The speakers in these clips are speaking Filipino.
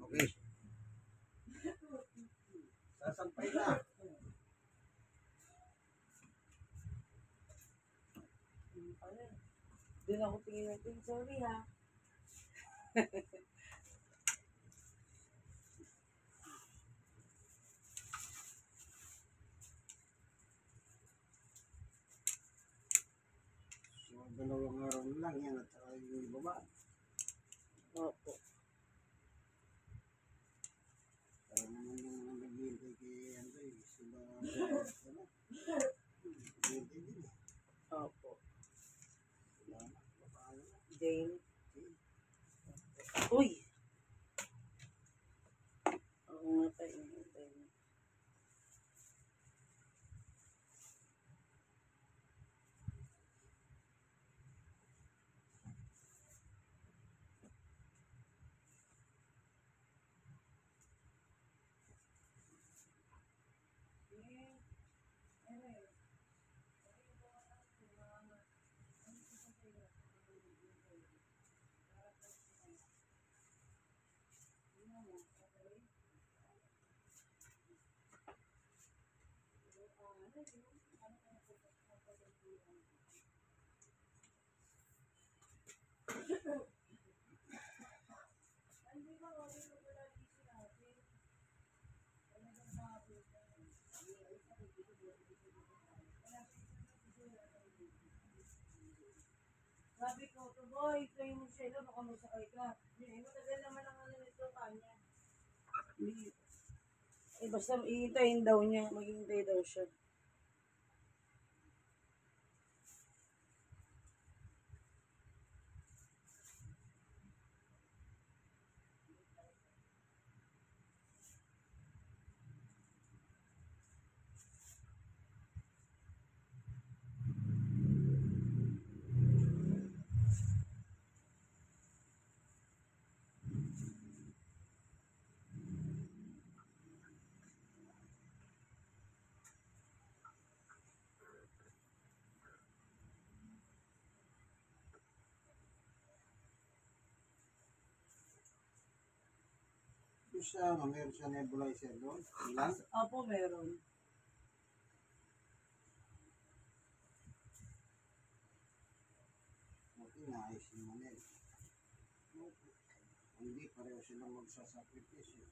Okay. Sasampay na. Doon ako tingin natin. Sorry ha. So, 2 araw na lang yan at saka yung baba. Opo. Kaya naman yung naghihintay kay Andoy. Sila naghihintay din eh. Opo. Salamat. Papaano na. Jane. Uy! Oo nga tayo. Sabi ko, to boy, ito yung Michelle, baka masakay ka. Matagal naman ang ano nito kanya. Basta iintayin daw niya, maghihintay daw siya. Yung siya, meron siya nebulizer doon. Ilan? Opo, meron. Okay, naayos yung Manel. Hindi, pareho silang magsasakripisyo.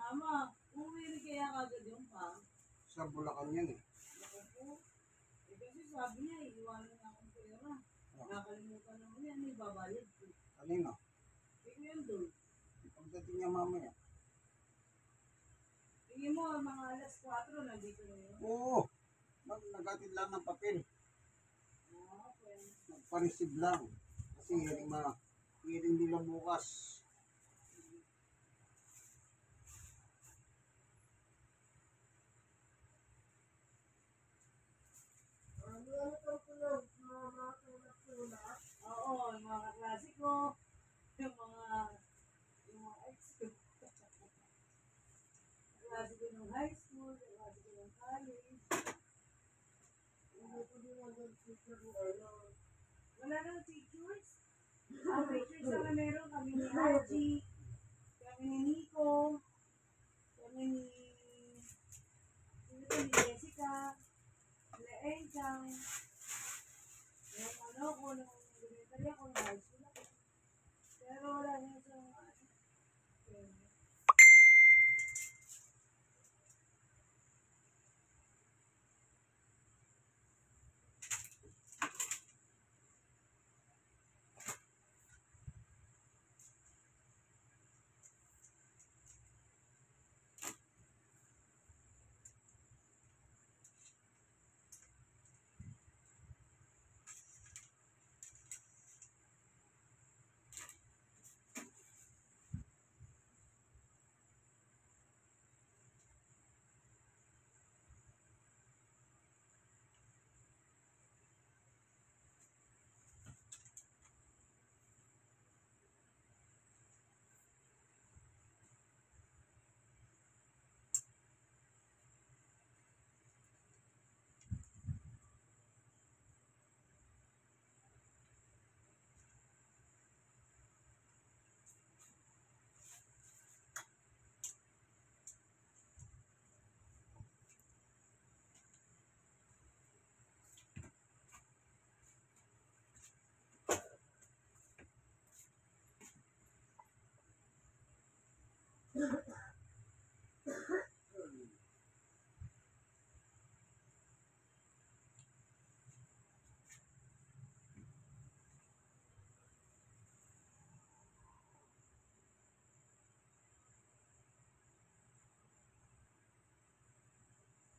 Mama, uwi rin kaya kagad yung pa? Sa Bulacan yan eh. Naku po. Kasi sabi niya, iiwanan na akong pera. alas 4, nandito na yun. Oo. Nag-atid lang ng papel. Okay. Nagpa-receive lang. Kasi hearing nila bukas. Oo, yung mga kaklase ko, yung mga ex ko. Kaklase ko ng high school, kaklase ko ng college. Wala nang teachers. Ang teachers na meron kami ni Archie, kami ni Nico, kami ni Jessica, ni Enchang, yung ano ko, nung elementary ako, ng high school ako. Pero wala niya sa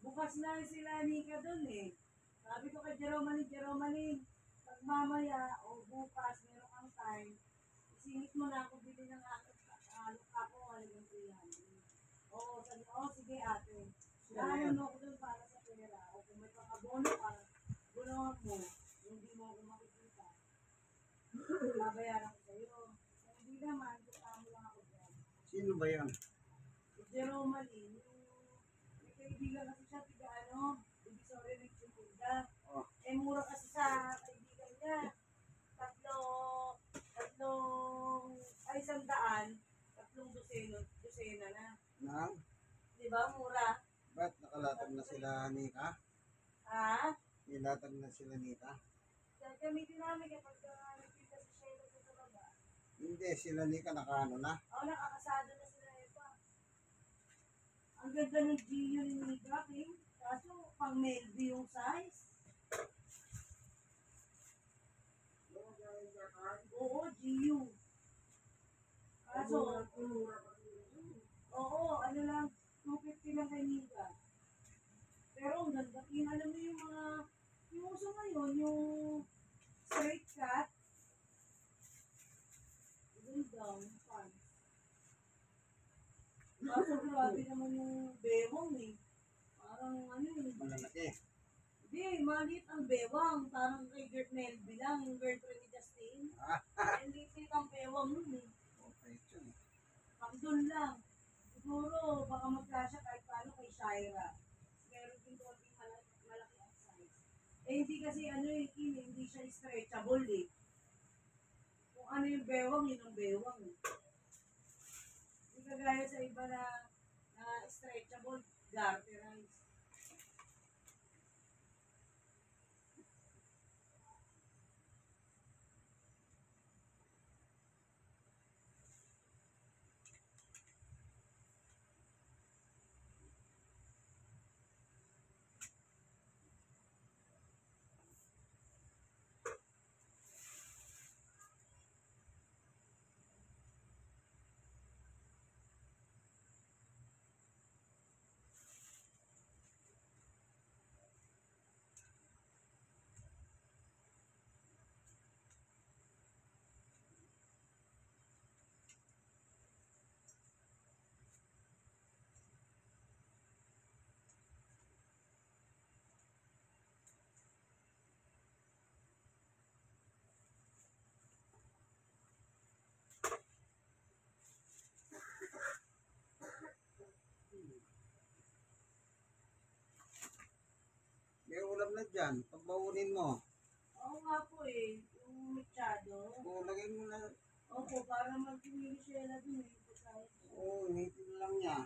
bukas na sila Nika doon eh. Sabi ko kay Jeromanin, pag mamaya o bukas meron kang time, isingit mo na ako bili ng ako, halagang 300. Oo, sabi ko, sige ate. Dahil mo ako doon para sa pera. O kung may pang-abono ka, bunuhan mo. Hindi mo ako makikita. Babayaran ko sa'yo. Kung hindi naman, bukamo lang ako dyan. Sino ba yan? Jeromanin, may kaibigan kasi siya, tiga Divisoria ng Chimunda. Oh. Eh, mura kasi sa kaibigan niya. Tatlong dosena na. Na? Di ba, mura? Ba't nakalatag na sila Nika? Ha? Nilatag na sila Nika? Gamitin namin kapag nagpinta si Sheila sa baba. Hindi, sila Nika nakaano na. Oo, nakakasado na sila Eva. Ang ganda ng Gio ni Nika, King. Kaso, pang Melby yung size. Oo, Gio. Kaso, oo, ano lang, 250 lang kay Nika. Pero ang ganda, King, alam mo yung mga, yung uso ngayon, yung straight cut, ganda, yung pants. Kaso grabe naman yung bewang eh. Parang ano eh. Malalaki. Hindi, maliit ang bewang. Parang kay Gert Melby lang, yung girlfriend ni Justin. Hindi ang bewang nun eh. Okay, yun. Pang doon lang. Siguro, baka magkasya kahit paano kay Shaira. Meron din konting malaki ang size. Eh, hindi kasi ano eh, hindi siya stretchable eh. Kung ano yung bewang, yun ang bewang eh. Hindi kagaya sa iba na stretchable, garterize. dyan. Pagbaunin mo. Oo nga po eh, yung mechado. O, lagay mo na. Opo, para mag-tumili siya na dun eh. Pagkain. Oo, initin lang niya.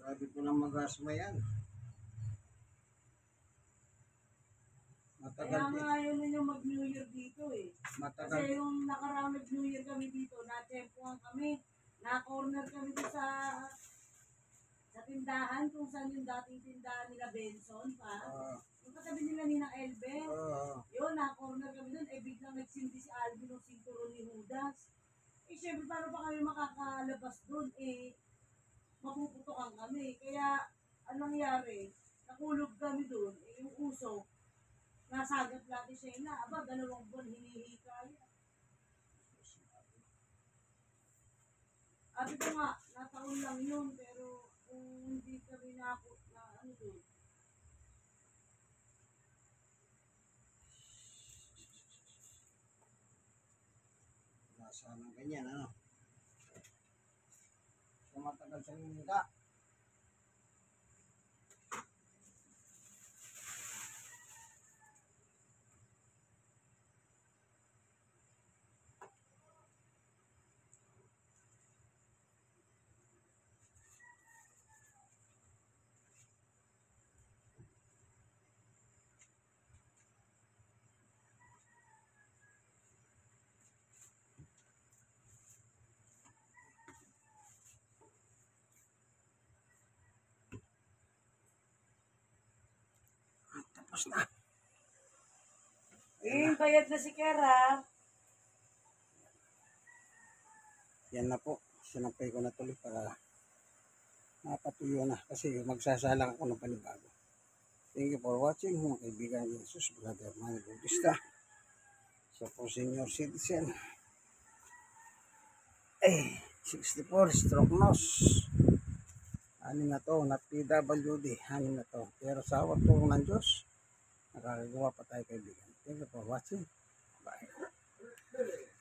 Grabe ko lang mag-asma yan. Matagal Kaya din. nga yun yung mag-New Year dito eh. Matagal. Kasi yung nakaraang nag-New Year kami dito, na-tempuhan kami. Na-corner kami dito sa tindahan kung saan yung dating tindahan nila Benson pa. Yung katabi nila Ninang Elben. Yun, na-corner kami dun. Eh, biglang nagsindi si Alvin ng sinturon ni Judas. Eh, syempre, paano pa kami makakalabas dun? Eh, mapuputokan kami. Kaya, anong nangyari? Nakulog kami dun. Eh, yung usok, nasagat natin siya na. Aba, 2 buwan hinihika yan. Sabi ko nga, nataon lang yun, pero kung hindi kami na ano dun. Nasa ng ganyan, ano? So, matagal sa hininga. Tapos na. Bayad na si Kera. Yan na po. Sinampay ko na tuloy para mapatuyo na. Kasi magsasalang ako ng panibago. Thank you for watching, mga kaibigan ni Jesus, Brother Manny Bautista. So po senior citizen. 64, stroke nose. Anin na to, not PWD. Anin na to. Pero sa awat tulong ng Diyos, nakakagawa pa tayo kaibigan. Thank you for watching. Bye.